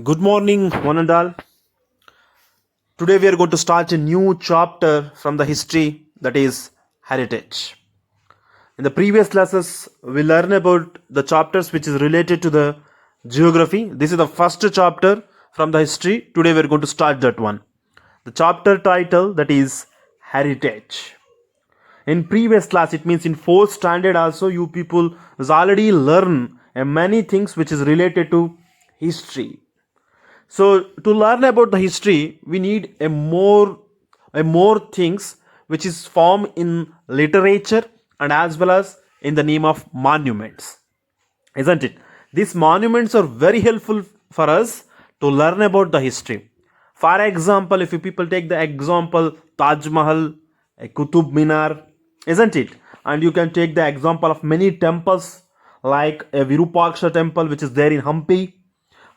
Good morning, one and all. Today we are going to start a new chapter from the history, that is heritage. In the previous classes, we learned about the chapters which is related to the geography. This is the first chapter from the history. Today we are going to start that one. The chapter title, that is heritage. In previous class, it means in fourth standard also, you people has already learn many things which is related to history. So to learn about the history, we need a more things which is formed in literature and as well as in the name of monuments, isn't it? These monuments are very helpful for us to learn about the history. For example, if you people take the example Taj Mahal, a Qutub Minar, isn't it? And you can take the example of many temples like a Virupaksha temple which is there in Hampi,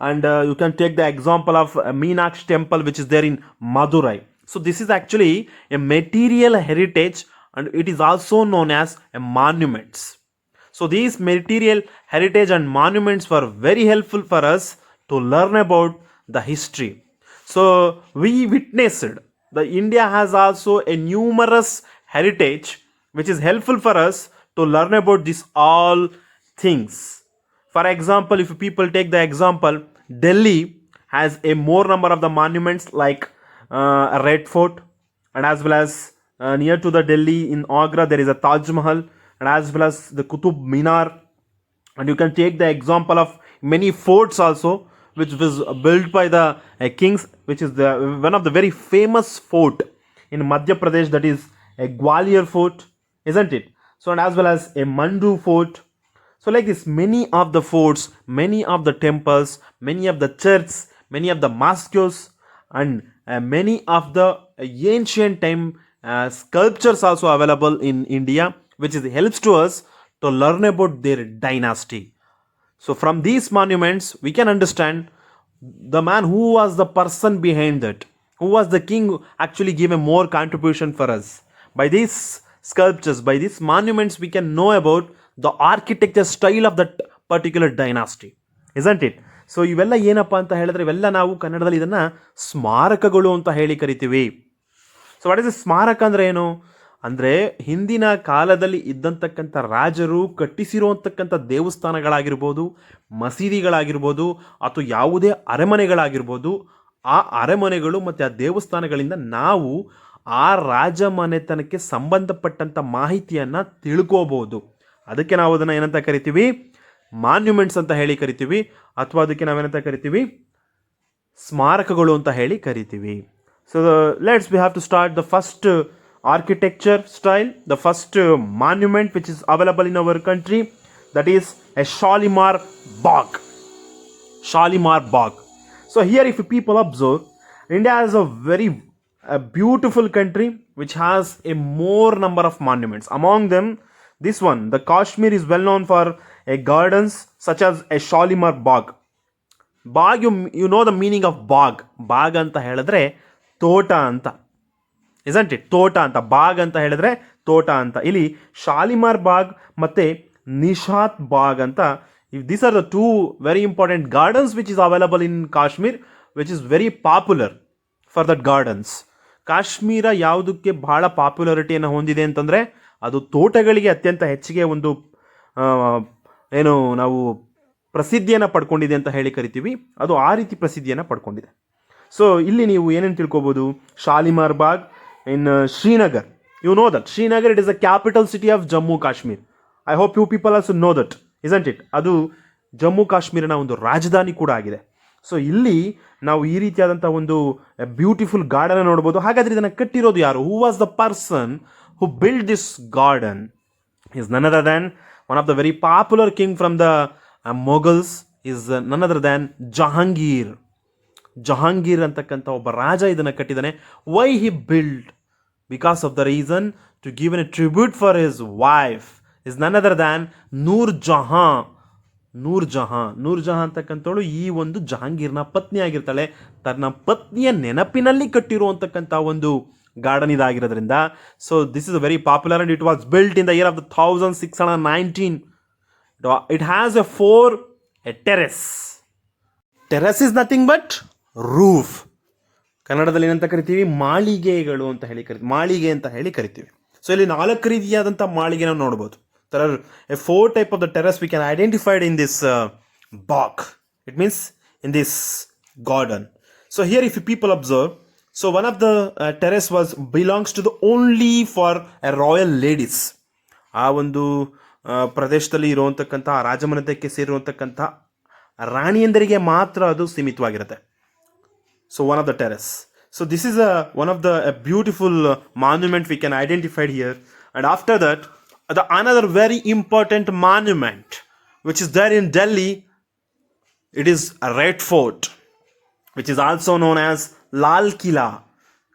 and you can take the example of Meenakshi temple which is there in Madurai. So this is actually a material heritage and it is also known as a monuments. So these material heritage and monuments were very helpful for us to learn about the history. So we witnessed the India has also a numerous heritage which is helpful for us to learn about these all things. For example, if people take the example, Delhi has a more number of the monuments like a Red Fort, and as well as near to the Delhi in Agra there is a Taj Mahal, and as well as the Qutub Minar, and you can take the example of many forts also which was built by the kings, which is the one of the very famous fort in Madhya Pradesh, that is a Gwalior fort, isn't it? So and as well as a Mandu fort. So like this, many of the forts, many of the temples, many of the churches, many of the mosques, and many of the ancient time sculptures also available in India, which is helps to us to learn about their dynasty. So from these monuments, we can understand the man who was the person behind that, who was the king who actually gave a more contribution for us. By these sculptures, by these monuments, we can know about the architecture style of that particular dynasty, isn't it? So ಇವೆಲ್ಲ ಏನಪ್ಪ ಅಂತ ಹೇಳಿದ್ರೆ ಇವೆಲ್ಲ ನಾವು ಕನ್ನಡದಲ್ಲಿ ಇದನ್ನ ಸ್ಮಾರಕಗಳು ಅಂತ ಹೇಳಿ ಕರಿತೀವಿ. ಸೊ ವಾಟ್ ಇಸ್ ಸ್ಮಾರಕ ಅಂದ್ರೆ ಏನು ಅಂದರೆ ಹಿಂದಿನ ಕಾಲದಲ್ಲಿ ಇದ್ದಂತಕ್ಕಂಥ ರಾಜರು ಕಟ್ಟಿಸಿರುವಂತಕ್ಕಂಥ ದೇವಸ್ಥಾನಗಳಾಗಿರ್ಬೋದು, ಮಸೀದಿಗಳಾಗಿರ್ಬೋದು, ಅಥವಾ ಯಾವುದೇ ಅರಮನೆಗಳಾಗಿರ್ಬೋದು, ಆ ಅರಮನೆಗಳು ಮತ್ತು ಆ ದೇವಸ್ಥಾನಗಳಿಂದ ನಾವು ಆ ರಾಜಮನೆತನಕ್ಕೆ ಸಂಬಂಧಪಟ್ಟಂಥ ಮಾಹಿತಿಯನ್ನು ತಿಳ್ಕೋಬಹುದು. ಅದಕ್ಕೆ ನಾವು ಅದನ್ನು ಏನಂತ ಕರಿತೀವಿ, ಮಾನ್ಯುಮೆಂಟ್ಸ್ ಅಂತ ಹೇಳಿ ಕರಿತೀವಿ, ಅಥವಾ ಅದಕ್ಕೆ ನಾವೇನಂತ ಕರಿತೀವಿ, ಸ್ಮಾರಕಗಳು ಅಂತ ಹೇಳಿ ಕರಿತೀವಿ. So let's we have to start the first architecture style, the first monument which is available in our country, that is a Shalimar Bagh. Shalimar Bagh. So here if people observe, India is a beautiful country which has a more number of monuments. Among them, this one, the Kashmir is well known for a gardens such as a Shalimar Bagh. Bagh, you know the meaning of Bagh. Bagh anta ಹೇಳಿದ್ರೆ ತೋಟ ಅಂತ, isn't it? ತೋಟ ಅಂತ. ಬಾಗ್ ಅಂತ ಹೇಳಿದ್ರೆ ತೋಟ ಅಂತ. ಇಲ್ಲಿ ಶಾಲಿಮಾರ್ ಬಾಗ್ ಮತ್ತೆ ನಿಶಾತ್ ಬಾಗ್ ಅಂತ, these are the two very important gardens which is available in Kashmir, which is very popular for that gardens. Kashmir ಯಾವುದಕ್ಕೆ ಬಹಳ ಪಾಪ್ಯುಲಾರಿಟಿಯನ್ನು ಹೊಂದಿದೆ ಅಂತಂದರೆ ಅದು ತೋಟಗಳಿಗೆ ಅತ್ಯಂತ ಹೆಚ್ಚಿಗೆ ಒಂದು ಏನು ನಾವು ಪ್ರಸಿದ್ಧಿಯನ್ನು ಪಡ್ಕೊಂಡಿದೆ ಅಂತ ಹೇಳಿ ಕರಿತೀವಿ. ಅದು ಆ ರೀತಿ ಪ್ರಸಿದ್ಧಿಯನ್ನು ಪಡ್ಕೊಂಡಿದೆ. ಸೊ ಇಲ್ಲಿ ನೀವು ಏನೇನು ತಿಳ್ಕೊಬೋದು, Shalimar Bagh in Srinagar. You know that Srinagar, it is the capital city of Jammu Kashmir. I hope you people also know that, isn't it? ಅದು ಜಮ್ಮು ಕಾಶ್ಮೀರನ ಒಂದು ರಾಜಧಾನಿ ಕೂಡ ಆಗಿದೆ. ಸೊ ಇಲ್ಲಿ ನಾವು ಈ ರೀತಿಯಾದಂಥ ಒಂದು ಬ್ಯೂಟಿಫುಲ್ ಗಾರ್ಡನ್ ನೋಡ್ಬೋದು. ಹಾಗಾದ್ರೆ ಇದನ್ನು ಕಟ್ಟಿರೋದು ಯಾರು? Who was the person who build this garden? Is none other than one of the very popular king from the Mughals, is none other than Jahangir. Jahangir ಅಂತಕ್ಕಂಥ ಒಬ್ಬ ರಾಜ ಇದನ್ನು ಕಟ್ಟಿದ್ದಾನೆ. Why he build? Because of the reason to give an a tribute for his wife is none other than Noor Jahan. Noor Jahan ಅಂತಕ್ಕಂಥವಳು ಈ ಒಂದು ಜಹಾಂಗೀರ್ನ ಪತ್ನಿ ಆಗಿರ್ತಾಳೆ. ತನ್ನ ಪತ್ನಿಯ ನೆನಪಿನಲ್ಲಿ ಕಟ್ಟಿರುವಂತಕ್ಕಂಥ ಒಂದು ಗಾರ್ಡನ್ ಇದಾಗಿರೋದ್ರಿಂದ, so this is very popular and it was built in the year of the 1619. It has a terrace. Terrace is nothing but roof. ಕನ್ನಡದಲ್ಲಿ ಏನಂತ ಕರಿತೀವಿ? ಮಾಳಿಗೆಗಳು ಅಂತ ಹೇಳಿ ಕರಿತೀವಿ, ಮಾಳಿಗೆ ಅಂತ ಹೇಳಿ ಕರಿತೀವಿ. ಸೊ ಇಲ್ಲಿ 4 ರೀತಿಯಾದಂಥ ಮಾಳಿಗೆ ನಾವು ನೋಡ್ಬೋದು. there are 4 type of the terrace we can identify in this bog. It means in this garden. So here if you people observe, so one of the terrace was belongs to the only for a royal ladies. ಆ ಒಂದು ಪ್ರದೇಶದಲ್ಲಿ ಇರುವಂತಕ್ಕಂಥ ರಾಜಮನೆತಕ್ಕೆ ಸೇರಿರುವಂತಕ್ಕಂಥ ರಾಣಿಯಂದರಿಗೆ ಮಾತ್ರ ಅದು ಸೀಮಿತವಾಗಿರುತ್ತೆ. So one of the terrace. So this is one of the beautiful monument we can identify here. And after that, the another very important monument which is there in Delhi, it is a Red Fort, which is also known as Lal Kila.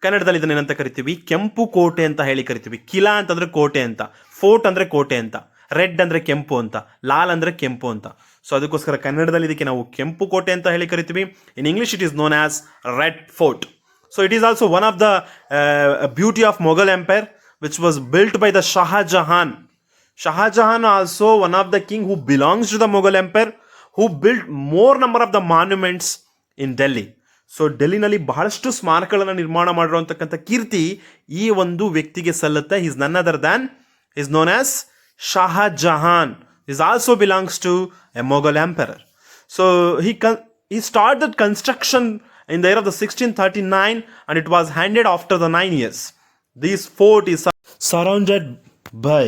ಕನ್ನಡದಲ್ಲಿ ಇದನ್ನ ಏನಂತ ಕರಿತೀವಿ? ಕೆಂಪು ಕೋಟೆ ಅಂತ ಹೇಳಿ ಕರಿತೀವಿ. ಕಿಲಾ ಅಂತಂದ್ರೆ ಕೋಟೆ ಅಂತ, ಫೋರ್ಟ್ ಅಂದ್ರೆ ಕೋಟೆ ಅಂತ, ರೆಡ್ ಅಂದ್ರೆ ಕೆಂಪು ಅಂತ, ಲಾಲ್ ಅಂದ್ರೆ ಕೆಂಪು ಅಂತ. ಸೊ ಅದಕ್ಕೋಸ್ಕರ ಕನ್ನಡದಲ್ಲಿ ಇದಕ್ಕೆ ನಾವು ಕೆಂಪು ಕೋಟೆ ಅಂತ ಹೇಳಿ ಕರಿತೀವಿ. In English it is known as red Fort. So it is also one of the beauty of Mughal empire which was built by the Shah Jahan. Shah Jahan also one of the king who belongs to the Mughal Empire, who built more number of the monuments in Delhi. So ಡೆಲ್ಲಿನಲ್ಲಿ ಬಹಳಷ್ಟು ಸ್ಮಾರಕಗಳನ್ನು ನಿರ್ಮಾಣ ಮಾಡಿರುವಂತಕ್ಕಂಥ ಕೀರ್ತಿ ಈ ಒಂದು ವ್ಯಕ್ತಿಗೆ ಸಲ್ಲುತ್ತೆ. Is none other than is known as Shah Jahan. This also belongs to a Mughal emperor. So he started construction in the year of the 1639 and it was handed after the 9 years. This fort is surrounded by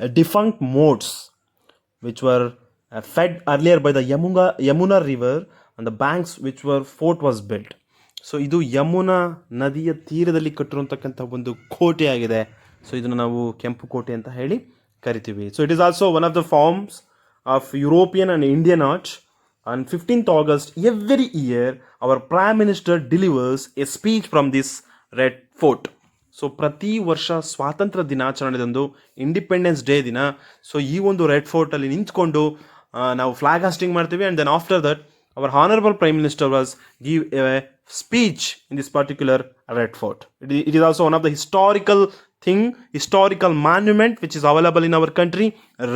a defunct moats which were fed earlier by the Yamuna river on the banks which were fort was built. So ಇದು ಯಮುನಾ ನದಿಯ ತೀರದಲ್ಲಿ ಕಟ್ಟಿರುವಂತಕ್ಕಂಥ ಒಂದು ಕೋಟೆ ಆಗಿದೆ. So ಇದನ್ನು ನಾವು ಕೆಂಪು ಕೋಟೆ ಅಂತ ಹೇಳಿ ಕರಿತೀವಿ. So it is also one of the forms of European and Indian art. On 15th August every year our Prime Minister delivers a speech from this Red Fort. So ಪ್ರತಿ ವರ್ಷ ಸ್ವಾತಂತ್ರ್ಯ ದಿನಾಚರಣೆದಂದು, ಇಂಡಿಪೆಂಡೆನ್ಸ್ ಡೇ ದಿನ, so ಈ ಒಂದು ರೆಡ್ ಫೋರ್ಟಲ್ಲಿ ನಿಂತ್ಕೊಂಡು ನಾವು ಫ್ಲಾಗ್ ಹಾಸ್ಟಿಂಗ್ ಮಾಡ್ತೀವಿ. And then after that our honourable prime minister was give a speech in this particular Red Fort. It is also one of the historical monument which is available in our country,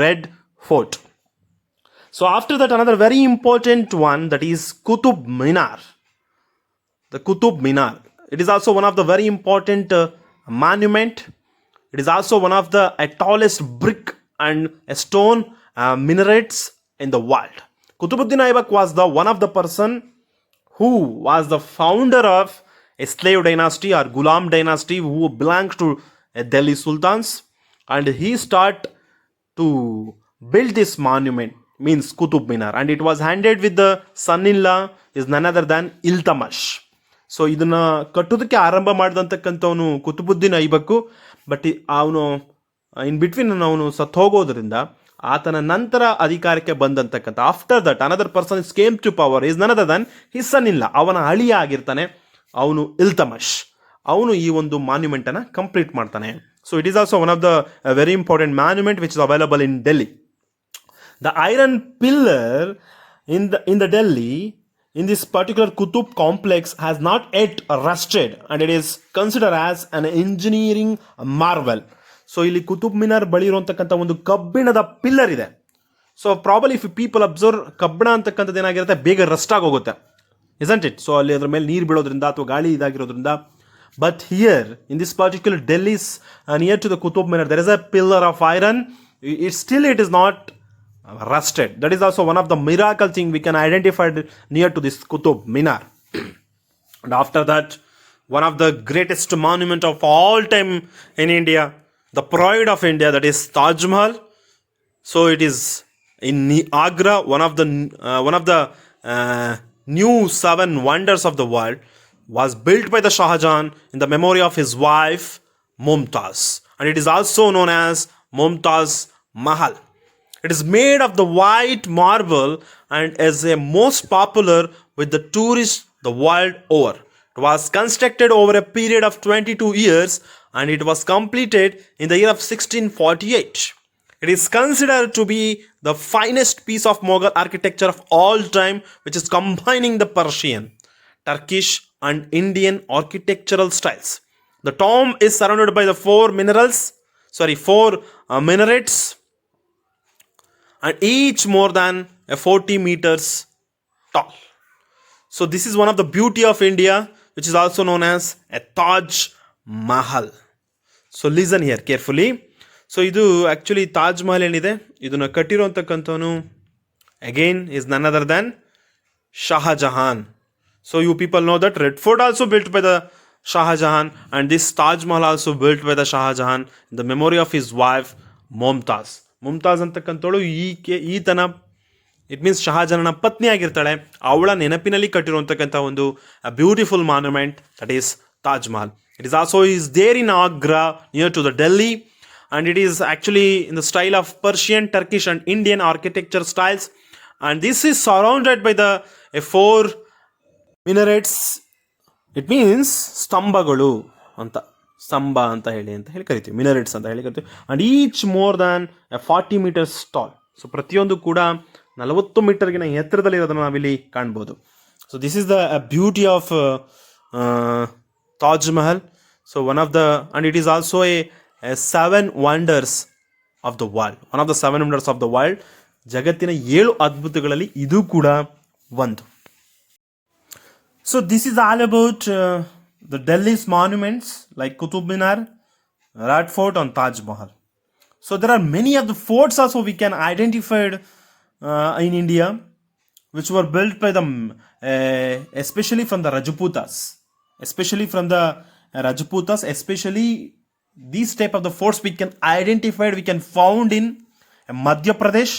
Red Fort. So after that another very important one, that is Qutub Minar. The Qutub Minar. It is also one of the very important monument. It is also one of the tallest brick and stone minarets in the world. Qutbuddin Aibak was the one of the person who was the founder of a slave dynasty or Ghulam dynasty who belongs to Delhi Sultans, and he start to build this monument, means Qutub Minar, and it was handed with the son-in-law is none other than Iltamash. So ಇದನ್ನು ಕಟ್ಟೋದಕ್ಕೆ ಆರಂಭ ಮಾಡಿದಂತಕ್ಕಂಥವನು Qutubuddin ಐಬಕ್ಕು. But ಅವನು in between ಅವನು ಸತ್ತು ಹೋಗೋದ್ರಿಂದ ಆತನ ನಂತರ ಅಧಿಕಾರಕ್ಕೆ ಬಂದಂತಕ್ಕಂಥ after that another person is came to power is none other than his son ಇಲ್ಲ, ಅವನ ಅಳಿಯ ಆಗಿರ್ತಾನೆ ಅವನು ಇಲ್ತಮಶ್. ಅವನು ಈ ಒಂದು ಮಾನ್ಯುಮೆಂಟನ್ನು ಕಂಪ್ಲೀಟ್ ಮಾಡ್ತಾನೆ. So it is also one of the very important monument which is available in Delhi. The iron pillar in the Delhi in this particular Qutub complex has not yet rusted and it is considered as an engineering marvel. So ಇಲ್ಲಿ ಕುತುಬ್ ಮಿನಾರ್ ಬಳಿ ಇರುವಂತಕ್ಕಂಥ ಒಂದು ಕಬ್ಬಿಣದ pillar ಇದೆ. So probably if people observe, ಕಬ್ಬಿಣ ಅಂತಕ್ಕಂಥದ್ದು ಏನಾಗಿರುತ್ತೆ, ಬೇಗ Rust ಆಗೋಗುತ್ತೆ, ಇಸಂಟ್ ಇಟ್? ಸೊ ಅಲ್ಲಿ ಅದ್ರ ಮೇಲೆ ನೀರು ಬೀಳೋದ್ರಿಂದ ಅಥವಾ ಗಾಳಿ ಇದಾಗಿರೋದ್ರಿಂದ. But here in this particular Delhi's near to the Qutub Minar there is a pillar of iron. It is not rusted. That is also one of the miracle thing we can identify near to this Qutub Minar. And after that, one of the greatest monument of all time in India, the pride of India, that is Taj Mahal. So it is in Agra, one of the new 7 wonders of the world, was built by the Shah Jahan in the memory of his wife Mumtaz, and it is also known as Mumtaz Mahal. It is made of the white marble and is a most popular with the tourists the world over. It was constructed over a period of 22 years and it was completed in the year of 1648. It is considered to be the finest piece of Mughal architecture of all time, which is combining the Persian, Turkish and Indian architectural styles. The tomb is surrounded by the 4 minarets, and each more than 40 meters tall. So this is one of the beauty of India, which is also known as a Taj Mahal. So listen here carefully. So ಇದು actually Taj Mahal ಏನಿದೆ ಇದನ್ನು ಕಟ್ಟಿರೋಂತಕ್ಕಂಥವನು again is none other than Shahjahan. So you people know that Red Fort also built by the Shahjahan, and this Taj Mahal also built by the Shahjahan in the memory of his wife Mumtaz. Mumtaz ಅಂತಕ್ಕಂಥವಳು ಈತನ it means ಶಹಾಜಹಾನನ ಪತ್ನಿ ಆಗಿರ್ತಾಳೆ. ಅವಳ ನೆನಪಿನಲ್ಲಿ ಕಟ್ಟಿರುವಂತಕ್ಕಂಥ ಒಂದು beautiful monument that is Taj Mahal. It is also is there in Agra near to the Delhi, and it is actually in the style of Persian, Turkish and Indian architecture styles, and this is surrounded by the four minarets. It means ಸ್ತಂಭಗಳು ಅಂತ, ಸ್ತಂಭ ಅಂತ ಹೇಳಿ ಕರಿತೀವಿ, ಮಿನರೆಟ್ಸ್ ಅಂತ ಹೇಳಿ ಕರಿತೀವಿ, and each more than 40 meters tall. So ಪ್ರತಿಯೊಂದು ಕೂಡ 40 ಮೀಟರ್ಗಿನ ಎತ್ತರದಲ್ಲಿ ಇರೋದನ್ನು ನಾವಿಲ್ಲಿ ಕಾಣ್ಬೋದು. So this is the beauty of Taj Mahal. So one of the, and it is also A 7 wonders of the world. One of the 7 wonders of the world. ಜಗತ್ತಿನ 7 ಅದ್ಭುತಗಳಲ್ಲಿ ಇದು ಕೂಡ ಒಂದು. So this is all about the Delhi's monuments like Qutub Minar, Red Fort and Taj Mahal. So there are many of the forts also we can identify in India, which were built by them especially from the Rajputas. Especially these type of the forts we can identify, we can found in Madhya Pradesh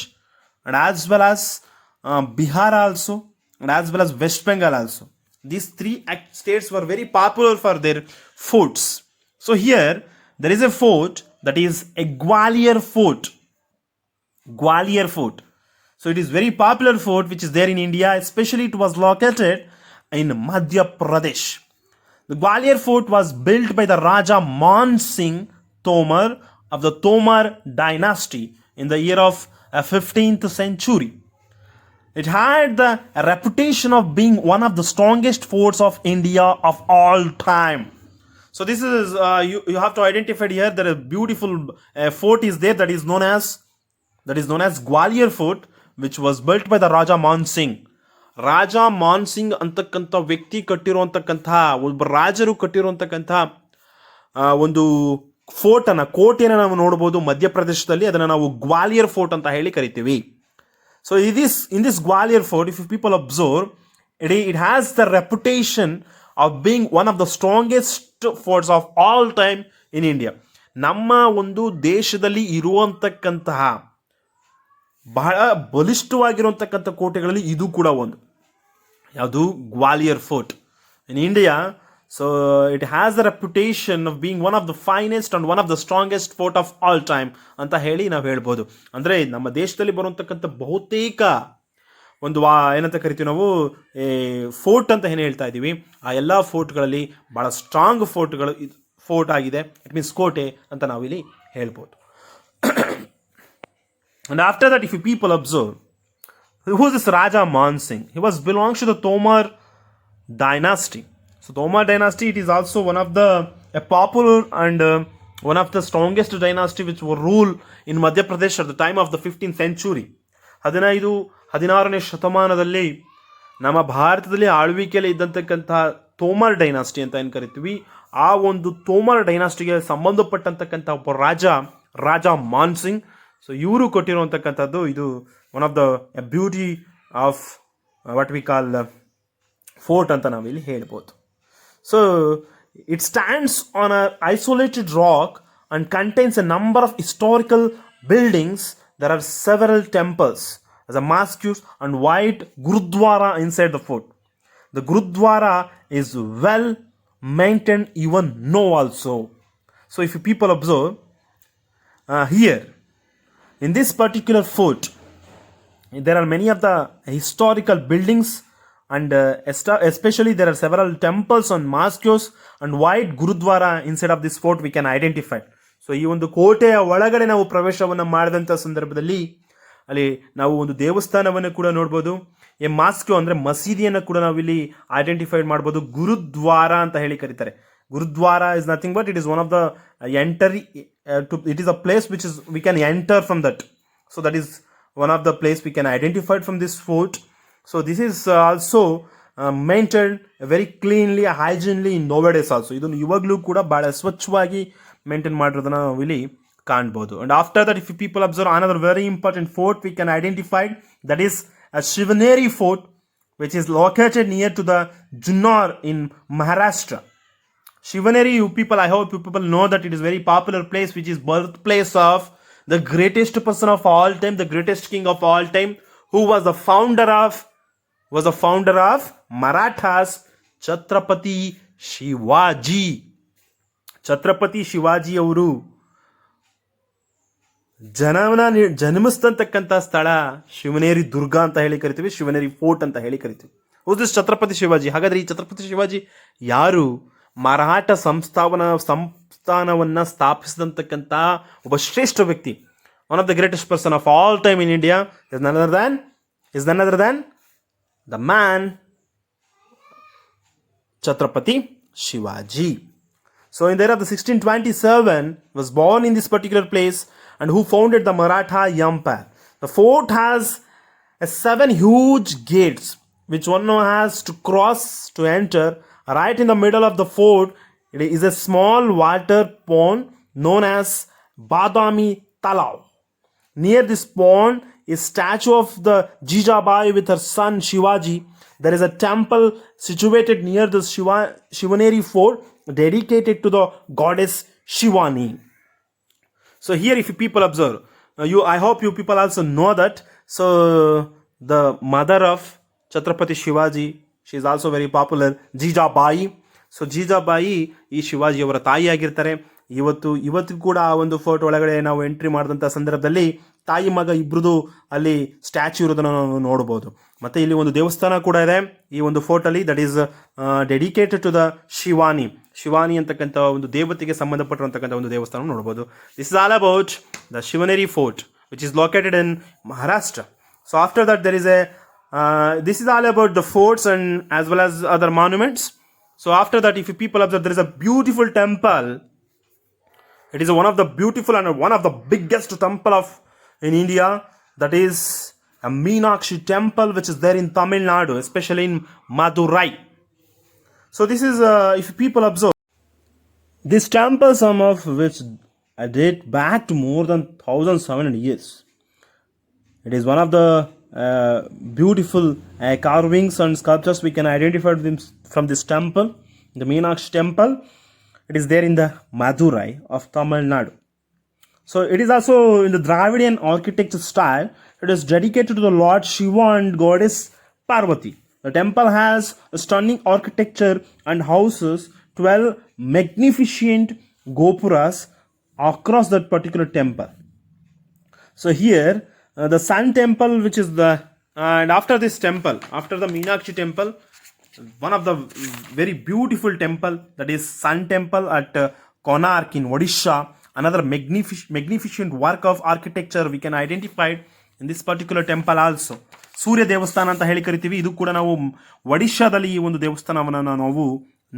and as well as Bihar also, and as well as West Bengal also. These 3 states were very popular for their forts. So here there is a fort that is a Gwalior Fort. So it is very popular fort which is there in India, especially it was located in Madhya Pradesh. The Gwalior Fort was built by the Raja Man Singh Tomar of the Tomar dynasty in the year of 15th century. It had the reputation of being one of the strongest forts of India of all time. So this is you have to identify here that a beautiful fort is there that is known as Gwalior Fort, which was built by the Raja Man Singh. ರಾಜ ಮಾನ್ ಸಿಂಗ್ ಅಂತಕ್ಕಂಥ ವ್ಯಕ್ತಿ ಕಟ್ಟಿರುವಂತಕ್ಕಂಥ, ಒಬ್ಬ ರಾಜರು ಕಟ್ಟಿರುವಂತಕ್ಕಂಥ ಒಂದು ಫೋರ್ಟನ್ನು, ಕೋಟೆಯನ್ನು ನಾವು ನೋಡ್ಬೋದು ಮಧ್ಯಪ್ರದೇಶದಲ್ಲಿ. ಅದನ್ನು ನಾವು ಗ್ವಾಲಿಯರ್ ಫೋರ್ಟ್ ಅಂತ ಹೇಳಿ ಕರಿತೀವಿ. So in this Gwalior fort, if people observe, it has the reputation of being one of the strongest sports of all time in India. ನಮ್ಮ ಒಂದು ದೇಶದಲ್ಲಿ ಇರುವಂತಕ್ಕಂತಹ ಬಹಳ ಬಲಿಷ್ಠವಾಗಿರುವಂತಕ್ಕಂಥ ಕೋಟೆಗಳಲ್ಲಿ ಇದು ಕೂಡ ಒಂದು. ಯಾವುದು? Gwalior fort in India. So it has the reputation of being one of the finest and one of the strongest fort of all time ಅಂತ ಹೇಳಿ ನಾವು ಹೇಳ್ಬೋದು. ಅಂದರೆ ನಮ್ಮ ದೇಶದಲ್ಲಿ ಬರುವಂತಕ್ಕಂಥ ಬಹುತೇಕ ಒಂದು ಏನಂತ ಕರಿತೀವಿ ನಾವು, ಫೋರ್ಟ್ ಅಂತ ಏನು ಹೇಳ್ತಾ ಇದ್ದೀವಿ, ಆ ಎಲ್ಲ ಫೋರ್ಟ್ಗಳಲ್ಲಿ ಭಾಳ ಸ್ಟ್ರಾಂಗ್ ಫೋರ್ಟ್ ಆಗಿದೆ. ಇಟ್ ಮೀನ್ಸ್ ಕೋಟೆ ಅಂತ ನಾವಿಲ್ಲಿ ಹೇಳ್ಬೋದು. And after that, if you people observe, who is this Raja Man Singh? He belongs to the Tomar dynasty. So Tomar dynasty, it is also one of the popular and one of the strongest dynasty which were ruled in Madhya Pradesh at the time of the 15th century. 16ನೇ ಶತಮಾನದಲ್ಲಿ ನಮ್ಮ ಭಾರತದಲ್ಲಿ ಆಳ್ವಿಕೆಯಲ್ಲಿ ಇದ್ದಂತಕ್ಕಂಥ Tomar dynasty ಅಂತ ಏನು ಕರಿತೀವಿ, ಆ ಒಂದು ತೋಮರ್ ಡೈನಾಸ್ಟಿಗೆ ಸಂಬಂಧಪಟ್ಟಂತಕ್ಕಂಥ ಒಬ್ಬ ರಾಜ ಮಾನ್ ಸಿಂಗ್. ಸೊ ಇವರು ಕೊಟ್ಟಿರುವಂತಕ್ಕಂಥದ್ದು ಇದು one of the beauty of what we call fort ಅಂತ ನಾವಿಲ್ಲಿ ಹೇಳ್ಬೋದು. So it stands on a isolated rock and contains a number of historical buildings. There are several temples as a mosques and white gurudwara inside the fort. The gurudwara is well maintained even now also. So if you people observe here in this particular fort, there are many of the historical buildings and especially there are several temples and mosques and white gurudwara inside of this fort we can identify. So ಈ ಒಂದು ಕೋಟೆಯ ಒಳಗಡೆ ನಾವು ಪ್ರವೇಶವನ್ನು ಮಾಡಿದಂಥ ಸಂದರ್ಭದಲ್ಲಿ ಅಲ್ಲಿ ನಾವು ಒಂದು ದೇವಸ್ಥಾನವನ್ನು ಕೂಡ ನೋಡ್ಬೋದು. ಎ ಮಾಸ್ಕ್ಯೋ ಅಂದರೆ ಮಸೀದಿಯನ್ನು ಕೂಡ ನಾವಿಲ್ಲಿ ಐಡೆಂಟಿಫೈ ಮಾಡ್ಬೋದು. ಗುರುದ್ವಾರ ಅಂತ ಹೇಳಿ ಕರೀತಾರೆ. Gurudwara is nothing but it is one of the it is a place which is we can enter from that. So that is one of the place we can identify from this fort. So this is also maintained very cleanly, hygienely nowadays also. ಇದನ್ನು ಇವಾಗಲೂ ಕೂಡ ಬಹಳ ಸ್ವಚ್ಛವಾಗಿ maintain ಮಾಡಿರೋದನ್ನ ನಾವು ಇಲ್ಲಿ ಕಾಣಬಹುದು. And after that, if people observe another very important fort we can identify, that is a Shivaneri fort, which is located near to the Junnar in Maharashtra. Shivaneri, you people, I hope you people know that it is very popular place, which is birthplace of the greatest person of all time, the greatest king of all time, who was the founder of Marathas, Chhatrapati Shivaji. Chhatrapati Shivaji ಅವರು ಜನ್ಮಿಸ್ತಂತಕ್ಕಂಥ ಸ್ಥಳ ಶಿವನೇರಿ ದುರ್ಗ ಅಂತ ಹೇಳಿ ಕರಿತೀವಿ, Shivneri fort ಅಂತ ಹೇಳಿ ಕರಿತೀವಿ. This Chhatrapati Shivaji. ಹಾಗಾದ್ರೆ ಈ ಛತ್ರಪತಿ ಶಿವಾಜಿ ಯಾರು? ಮರಾಠ ಸಂಸ್ಥಾನವನ್ನ ಸ್ಥಾಪಿಸಿದಂತಕ್ಕಂಥ ಒಬ್ಬ ಶ್ರೇಷ್ಠ ವ್ಯಕ್ತಿ, one of the greatest person of all time in India is none other than the man Chhatrapati Shivaji. So in the year of the 1627 was born in this particular place, and who founded the Maratha Empire. The fort has 7 huge gates which one has to cross to enter. Right in the middle of the fort it is a small water pond known as Badami Talav. Near this pond is statue of the Jijabai with her son Shivaji. There is a temple situated near the Shivaneri fort dedicated to the goddess Shivani. So here, if you people observe, I hope you people also know that. So the mother of Chhatrapati Shivaji, she is also very popular, Jijabai. So Jijabai ಈ ಶಿವಾಜಿ ಅವರ ತಾಯಿ ಆಗಿರ್ತಾರೆ. ಇವತ್ತು ಕೂಡ ಆ ಒಂದು fort ಒಳಗಡೆ ನಾವು ಎಂಟ್ರಿ ಮಾಡಿದಂಥ ಸಂದರ್ಭದಲ್ಲಿ ತಾಯಿ ಮಗ ಇಬ್ರದು ಅಲ್ಲಿ ಸ್ಟ್ಯಾಚ್ಯೂ ಇರೋದನ್ನು ನಾವು ನೋಡ್ಬೋದು. ಮತ್ತೆ ಇಲ್ಲಿ ಒಂದು ದೇವಸ್ಥಾನ ಕೂಡ ಇದೆ ಈ ಒಂದು ಫೋರ್ಟ್ ಅಲ್ಲಿ, that is dedicated to the Shivani ಅಂತಕ್ಕಂಥ ಒಂದು ದೇವತೆಗೆ ಸಂಬಂಧಪಟ್ಟಿರುವಂತಕ್ಕಂಥ ಒಂದು ದೇವಸ್ಥಾನ ನೋಡ್ಬೋದು. This is all about the Shivneri fort which is located in Maharashtra. So after that there is this is all about the forts and as well as other monuments. So after that, if you people observe, there is a beautiful temple. It is one of the beautiful and one of the biggest temple in India, that is a Meenakshi temple, which is there in Tamil Nadu, especially in Madurai. So this is if you people observe, this temple, some of which date back to more than 1700 years. It is one of the beautiful carvings and sculptures we can identify from this temple, the Meenakshi temple. It is there in the Madurai of Tamil Nadu. So it is also in the Dravidian architecture style. It is dedicated to the Lord Shiva and goddess Parvati. The temple has a stunning architecture and houses 12 magnificent gopuras across that particular temple. So here the Sun temple, which is the and after this temple, after the Meenakshi temple, one of the very beautiful temple, that is Sun temple at Konark in Odisha. Another magnificent work of architecture we can identify in this particular temple also. ಸೂರ್ಯ ದೇವಸ್ಥಾನ ಅಂತ ಹೇಳಿ ಕರಿತೀವಿ. ಇದು ಕೂಡ ನಾವು ಒಡಿಶಾದಲ್ಲಿ ಈ ಒಂದು ದೇವಸ್ಥಾನವನ್ನು ನಾವು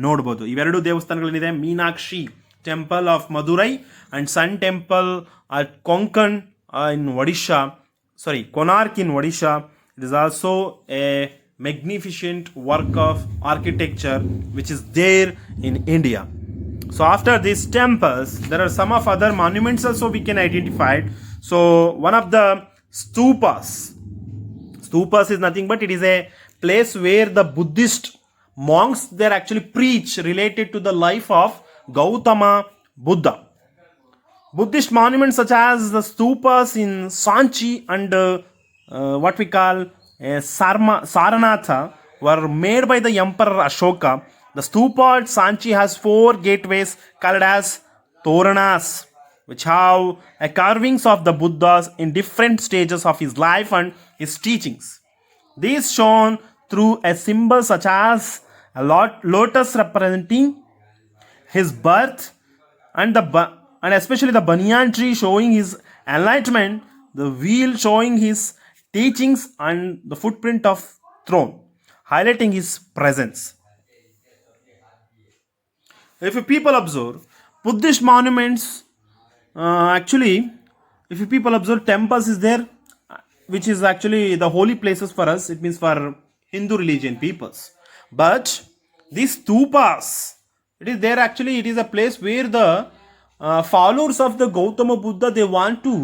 ನೋಡ್ಬೋದು. ಇವೆರಡು ದೇವಸ್ಥಾನಗಳೇನಿದೆ, Meenakshi temple of Madurai and sun temple at Konark in Odisha, Konark in Odisha. It is also a magnificent work of architecture which is there in India. So after these temples, there are some of other monuments also we can identify. So one of the stupas is nothing but it is a place where the Buddhist monks they actually preach related to the life of Gautama Buddha. Buddhist monuments such as the stupas in Sanchi and what we call Saranatha were made by the Emperor Ashoka. The stupa at Sanchi has 4 gateways called as Toranas, which have carvings of the Buddhas in different stages of his life and his teachings. These shown through a symbol such as a lotus representing his birth, and especially the banyan tree showing his enlightenment, the wheel showing his teachings, and the footprint of throne highlighting his presence. If you people observe Buddhist monuments, actually if you people observe temples is there which is actually the holy places for us. It means for Hindu religion peoples. But these stupas, it is a place where the followers of the Gautama Buddha, they want to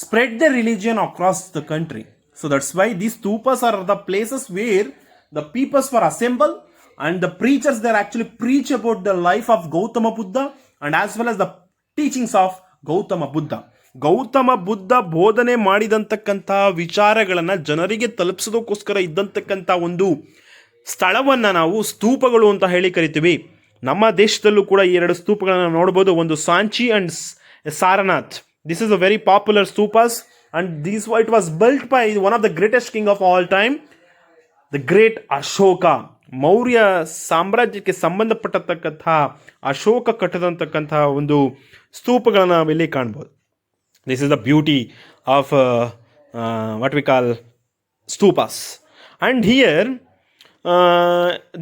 spread their religion across the country. So that's why these stupas are the places where the peoples were assembled, and the preachers there actually preach about the life of Gautama Buddha and as well as the teachings of Gautama Buddha. Gautama Buddha ಬೋಧನೆ ಮಾಡಿದಂತಕ್ಕಂಥ ವಿಚಾರಗಳನ್ನು ಜನರಿಗೆ ತಲುಪಿಸೋದಕ್ಕೋಸ್ಕರ ಇದ್ದಂತಕ್ಕಂಥ ಒಂದು ಸ್ಥಳವನ್ನು ನಾವು ಸ್ತೂಪಗಳು ಅಂತ ಹೇಳಿ ಕರಿತೀವಿ. ನಮ್ಮ ದೇಶದಲ್ಲೂ ಕೂಡ ಈ ಎರಡು ಸ್ತೂಪಗಳನ್ನು ನೋಡಬಹುದು. ಒಂದು Sanchi and Sarnath. This is a very popular stupas and this it was built by one of the greatest king of all time, the great Ashoka. Maurya ಸಾಮ್ರಾಜ್ಯಕ್ಕೆ ಸಂಬಂಧಪಟ್ಟತಕ್ಕಂಥ ಅಶೋಕ ಕಟ್ಟದಂತಕ್ಕಂಥ ಒಂದು ಸ್ತೂಪಗಳನ್ನು ನಾವಿಲ್ಲಿ ಕಾಣ್ಬೋದು. This is the beauty of what we call stupas. And here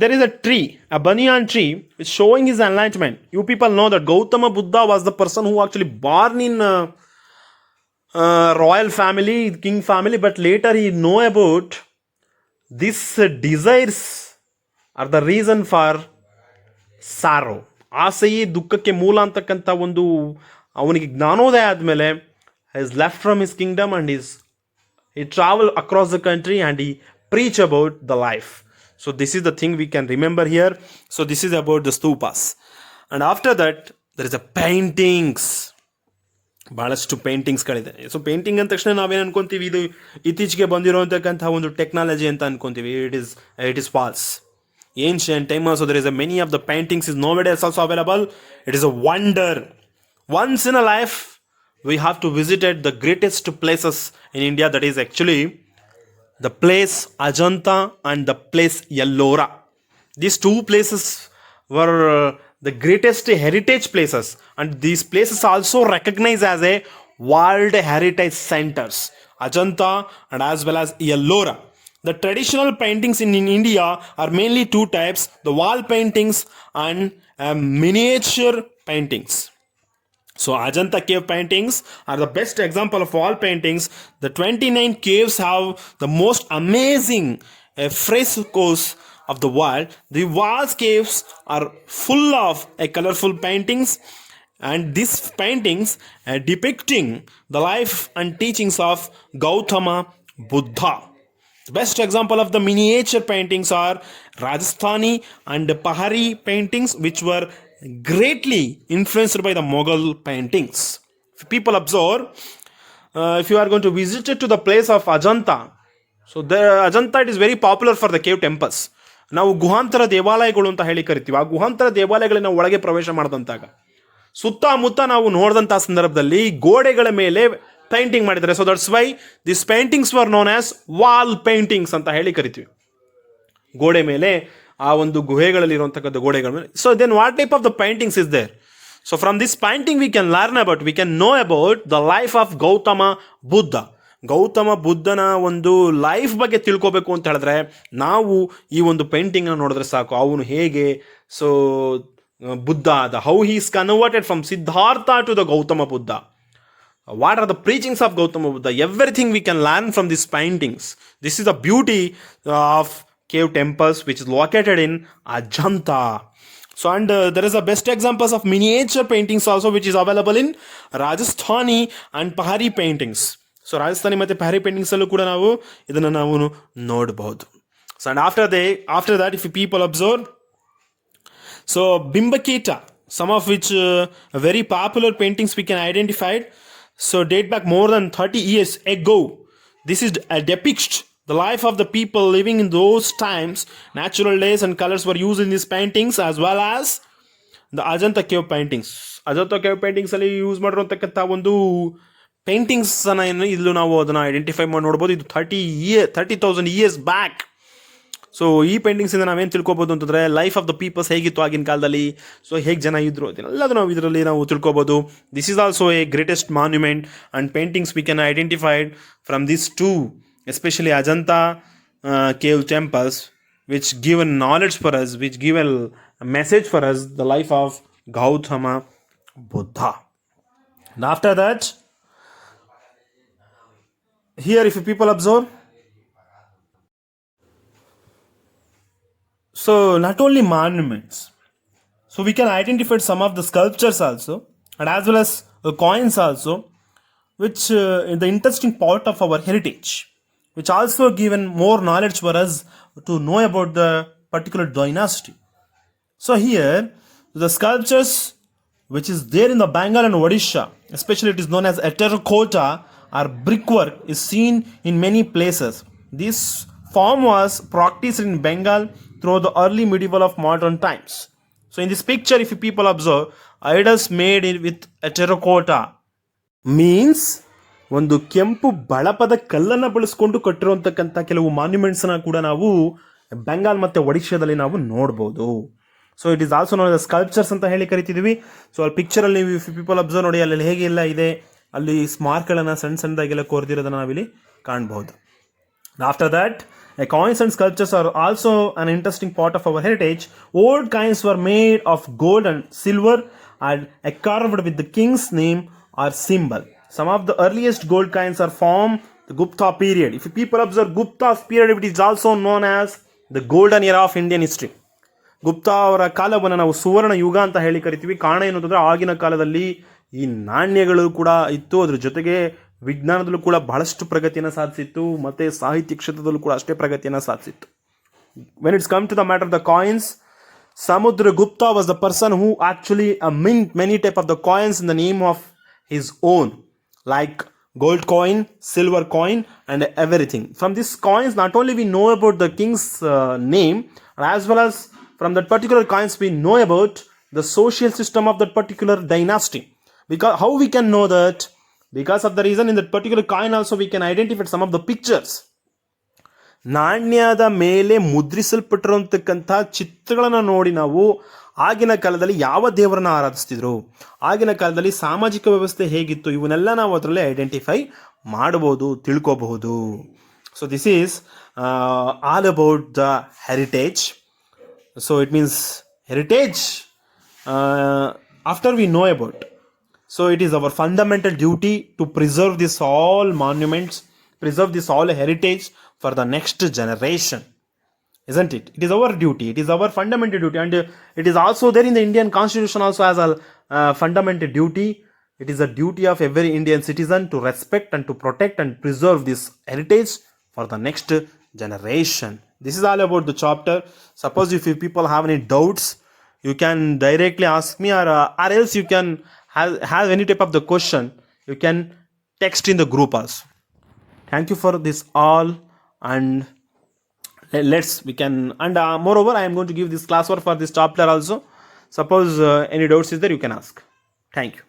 there is a tree, a banyan tree, which showing his enlightenment. You people know that Gautama Buddha was the person who actually born in royal family, king family, but later he know about these desires are the reason for sorrow. ಆಸೆಯೇ ದುಃಖಕ್ಕೆ ಮೂಲ ಅಂತಕ್ಕಂಥ ಒಂದು ಅವನಿಗೆ ಜ್ಞಾನೋದಯ ಆದಮೇಲೆ is left from his kingdom and he traveled across the country and he preached about the life. So this is the thing we can remember here. So this is about the stupas. And after that there is a paintings. ಬಹಳಷ್ಟು ಪೇಂಟಿಂಗ್ಸ್ಗಳಿದೆ. So painting ಅಂದ ತಕ್ಷಣ ನಾವೇನು ಅನ್ಕೊಂತೀವಿ, ಇದು ಇತ್ತೀಚೆಗೆ ಬಂದಿರೋಂತಕ್ಕಂಥ ಒಂದು technology ಅಂತ ಅನ್ಕೊಂತೀವಿ. It is false. Ancient time also there is a many of the paintings is nowadays also available. It is a wonder. Once in a life we have to visit the greatest places in India, that is actually the place Ajanta and the place Ellora. These two places were the greatest heritage places, and these places also recognized as a World Heritage Centers, Ajanta and as well as Ellora. The traditional paintings in India are mainly two types, the wall paintings and miniature paintings. So Ajanta cave paintings are the best example of wall paintings. The 29 caves have the most amazing frescoes of the world. The walls caves are full of colorful paintings, and these paintings are depicting the life and teachings of Gautama Buddha. The best example of the miniature paintings are Rajasthani and Pahari paintings, which were greatly influenced by the Mughal paintings. If people observe, if you are going to visit to the place of Ajanta, so the Ajanta, it is very popular for the cave temples. ನಾವು ಗುಹಾಂತರ ದೇವಾಲಯಗಳು ಅಂತ ಹೇಳಿ ಕರಿತೀವಿ. ಆ ಗುಹಾಂತರ ದೇವಾಲಯಗಳನ್ನ ಒಳಗೆ ಪ್ರವೇಶ ಮಾಡಿದಂತಾಗ ಸುತ್ತಮುತ್ತ ನಾವು ನೋಡಿದಂಥ ಸಂದರ್ಭದಲ್ಲಿ ಗೋಡೆಗಳ ಮೇಲೆ ಪೇಂಟಿಂಗ್ ಮಾಡಿದ್ದಾರೆ. So that's why this paintings var known as wall paintings ಅಂತ ಹೇಳಿ ಕರಿತೀವಿ. ಗೋಡೆ ಮೇಲೆ ಆ ಒಂದು ಗುಹೆಗಳಲ್ಲಿ ಇರುವಂತಕ್ಕಂಥ ಗೋಡೆಗಳ ಮೇಲೆ. So then what type of the paintings is there? So from this painting we can know about the life of Gautama Buddha. Gautama ಬುದ್ಧನ ಒಂದು ಲೈಫ್ ಬಗ್ಗೆ ತಿಳ್ಕೋಬೇಕು ಅಂತ ಹೇಳಿದ್ರೆ ನಾವು ಈ ಒಂದು ಪೇಂಟಿಂಗ್ನ ನೋಡಿದ್ರೆ ಸಾಕು. ಅವನು ಹೇಗೆ ಸೊ ಬುದ್ಧ ಆದ, how he is converted from Siddhartha to the Gautama Buddha. What are the preachings of Gautama Buddha? Everything we can learn from these paintings. This is the beauty of cave temples which is located in Ajanta. So and there is a best examples of miniature paintings also which is available in Rajasthani and Pahari paintings. So Rajasthani ಮತ್ತೆ Pahari paintings ಅಲ್ಲೂ ಕೂಡ ನಾವು ಇದನ್ನು ನಾವು ನೋಡಬಹುದು. So and after that if people observe, so Bimbaketa, some of which very popular paintings we can identify. So date back more than 30 years ago. This is depicts the life of the people living in those times. Natural days and colors were used in these paintings as well as the Ajanta cave paintings. Ajanta cave paintings ಅಲ್ಲಿ use ಮಾಡಿರುವಂತಕ್ಕಂಥ ಒಂದು paintings ಅನ್ನ ಇಲ್ಲೂ ನಾವು ಅದನ್ನು identify ಮಾಡಿ ನೋಡ್ಬೋದು. ಇದು 30,000 years back. So ಈ ಪೇಂಟಿಂಗ್ಸಿಂದ ನಾವೇನು ತಿಳ್ಕೊಬೋದು ಅಂತಂದರೆ ಲೈಫ್ ಆಫ್ ದ ಪೀಪಲ್ಸ್ ಹೇಗಿತ್ತು ಆಗಿನ ಕಾಲದಲ್ಲಿ, ಸೊ ಹೇಗೆ ಜನ ಇದ್ರು ಅದನ್ನೆಲ್ಲದು ನಾವು ಇದರಲ್ಲಿ ನಾವು ತಿಳ್ಕೊಬೋದು. This is also A greatest monument and paintings we can identified from this two, especially Ajanta cave temples which give a knowledge for us, which give a message for us, the life of Gautama Buddha. After that Here, if you people observe, so not only monuments, so we can identify some of the sculptures also, and as well as coins also, which is the interesting part of our heritage, which also given more knowledge for us to know about the particular dynasty. So here, the sculptures which is there in the Bengal and Odisha, especially it is known as a terracotta or brickwork, is seen in many places. This form was practiced in Bengal through the early medieval of modern times. So in this picture, if you people observe, idols made with a terracotta means ಒಂದು ಕೆಂಪು ಬಳಪದ ಕಲ್ಲನ್ನು ಬಳಸ್ಕೊಂಡು ಕಟ್ಟಿರುವಂತಕ್ಕಂಥ ಕೆಲವು ಮಾನ್ಯುಮೆಂಟ್ಸ್ನ ಕೂಡ ನಾವು ಬೆಂಗಾಲ್ ಮತ್ತು ಒಡಿಶಾದಲ್ಲಿ ನಾವು ನೋಡ್ಬೋದು. So it is also known sculptures ಅಂತ ಹೇಳಿ ಕರಿತಿದ್ವಿ. ಸೊ ಅಲ್ಲಿ ಪಿಕ್ಚರಲ್ಲಿ ನೀವು ಇಫ್ ಪೀಪಲ್ ಅಬ್ಸರ್ವ್ ನೋಡಿ, ಅಲ್ಲಿ ಹೇಗೆಲ್ಲ ಇದೆ, ಅಲ್ಲಿ ಸ್ಮಾರ್ಕ್ಗಳನ್ನು ಸಣ್ಣ ಸಣ್ಣದಾಗೆಲ್ಲ ಕೋರ್ದಿರೋದನ್ನು ನಾವಿಲ್ಲಿ ಕಾಣ್ಬೋದು. After that, coins and sculptures are also an interesting part of our heritage. Old coins were made of gold and silver and carved with the king's name or symbol. Some of the earliest gold coins are from the Gupta period. If people observe Gupta's period, it is also known as the golden era of Indian history. Gupta ಅವರ ಕಾಲವನ್ನು ನಾವು ಸುವರ್ಣ ಯುಗ ಅಂತ ಹೇಳಿ ಕರಿತೀವಿ. ಕಾರಣ ಏನು ಅಂತಂದರೆ, ಆಗಿನ ಕಾಲದಲ್ಲಿ ಈ ನಾಣ್ಯಗಳು ಕೂಡ ಇತ್ತು, ಅದ್ರ ಜೊತೆಗೆ ವಿಜ್ಞಾನದಲ್ಲೂ ಕೂಡ ಬಹಳಷ್ಟು ಪ್ರಗತಿಯನ್ನು ಸಾಧಿಸಿತ್ತು, ಮತ್ತು ಸಾಹಿತ್ಯ ಕ್ಷೇತ್ರದಲ್ಲೂ ಕೂಡ ಅಷ್ಟೇ ಪ್ರಗತಿಯನ್ನು ಸಾಧಿಸಿತ್ತು. When it's come to the matter of the coins, Samudra Gupta was the person who actually mint many type of the coins in the name of his own, like gold coin, silver coin, and everything. From these coins, not only we know about the king's name, as well as from that particular coins we know about the social system of that particular dynasty. Because how we can know that? Because of the reason in that particular coin also we can identify some of the pictures. ನಾಣ್ಯದ ಮೇಲೆ ಮುದ್ರಿಸಲ್ಪಟ್ಟಿರುವಂತಕ್ಕಂಥ ಚಿತ್ರಗಳನ್ನು ನೋಡಿ ನಾವು ಆಗಿನ ಕಾಲದಲ್ಲಿ ಯಾವ ದೇವರನ್ನ ಆರಾಧಿಸ್ತಿದ್ರು, ಆಗಿನ ಕಾಲದಲ್ಲಿ ಸಾಮಾಜಿಕ ವ್ಯವಸ್ಥೆ ಹೇಗಿತ್ತು, ಇವನ್ನೆಲ್ಲ ನಾವು ಅದರಲ್ಲಿ ಐಡೆಂಟಿಫೈ ಮಾಡಬಹುದು, ತಿಳ್ಕೋಬಹುದು. So this is all about the heritage. So it means heritage after we know about. So it is our fundamental duty to preserve this all monuments, preserve this all heritage for the next generation, isn't it? It is our duty, it is our fundamental duty, and it is also there in the Indian constitution also as a fundamental duty. It is a duty of every Indian citizen to respect and to protect and preserve this heritage for the next generation. This is all about the chapter. Suppose if you people have any doubts, you can directly ask me, or else you can have any type of the question, you can text in the group also. Thank you for this all, and we can, and moreover I am going to give this classwork for this chapter also. Suppose any doubts is there, you can ask. Thank you.